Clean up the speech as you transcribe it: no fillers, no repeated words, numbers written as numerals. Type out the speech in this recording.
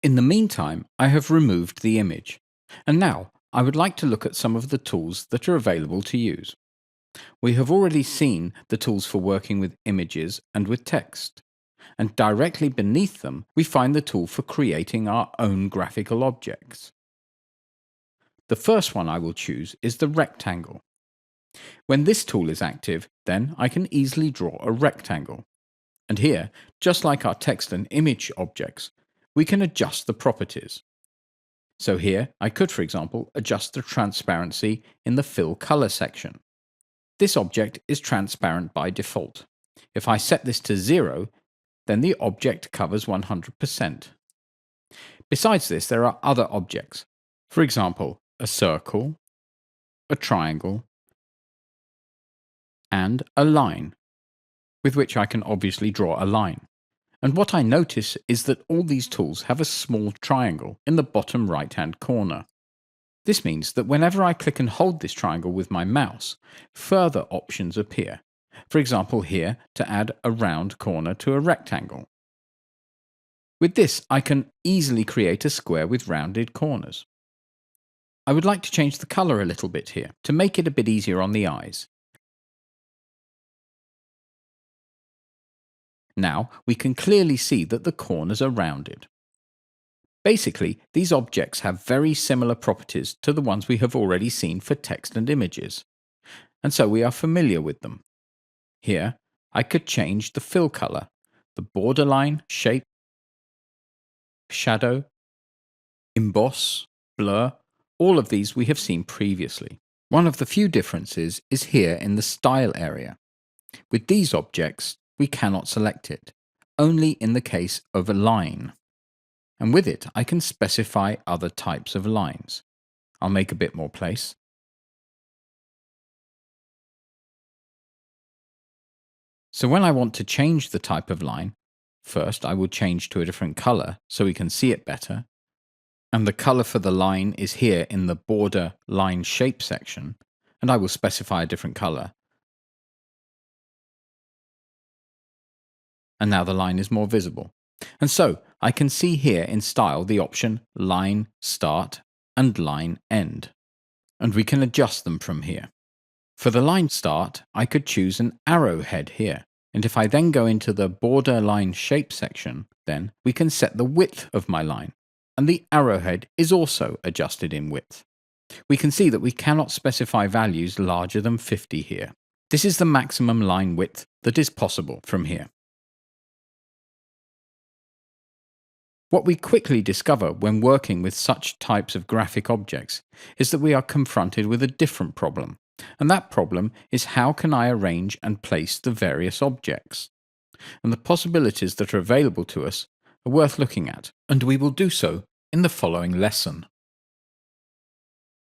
In the meantime, I have removed the image. And now I would like to look at some of the tools that are available to use. We have already seen the tools for working with images and with text. And directly beneath them, we find the tool for creating our own graphical objects. The first one I will choose is the rectangle. When this tool is active, then I can easily draw a rectangle. And here, just like our text and image objects, we can adjust the properties. So here, I could, for example, adjust the transparency in the fill color section. This object is transparent by default. If I set this to 0, then the object covers 100%. Besides this, there are other objects. For example, a circle, a triangle, and a line, with which I can obviously draw a line. And what I notice is that all these tools have a small triangle in the bottom right-hand corner. This means that whenever I click and hold this triangle with my mouse, further options appear. For example here, to add a round corner to a rectangle. With this, I can easily create a square with rounded corners. I would like to change the color a little bit here, to make it a bit easier on the eyes. Now we can clearly see that the corners are rounded. Basically, these objects have very similar properties to the ones we have already seen for text and images, and so we are familiar with them. Here, I could change the fill color, the borderline, shape, shadow, emboss, blur. All of these we have seen previously. One of the few differences is here in the style area. With these objects, we cannot select it, only in the case of a line. And with it, I can specify other types of lines. I'll make a bit more place. So when I want to change the type of line, first I will change to a different color so we can see it better. And the color for the line is here in the border line shape section, and I will specify a different color. And now the line is more visible. And so I can see here in style the option line start and line end. And we can adjust them from here. For the line start, I could choose an arrowhead here. And if I then go into the border line shape section, then we can set the width of my line. And the arrowhead is also adjusted in width. We can see that we cannot specify values larger than 50 here. This is the maximum line width that is possible from here. What we quickly discover when working with such types of graphic objects is that we are confronted with a different problem, and that problem is how can I arrange and place the various objects? And the possibilities that are available to us are worth looking at, and we will do so in the following lesson.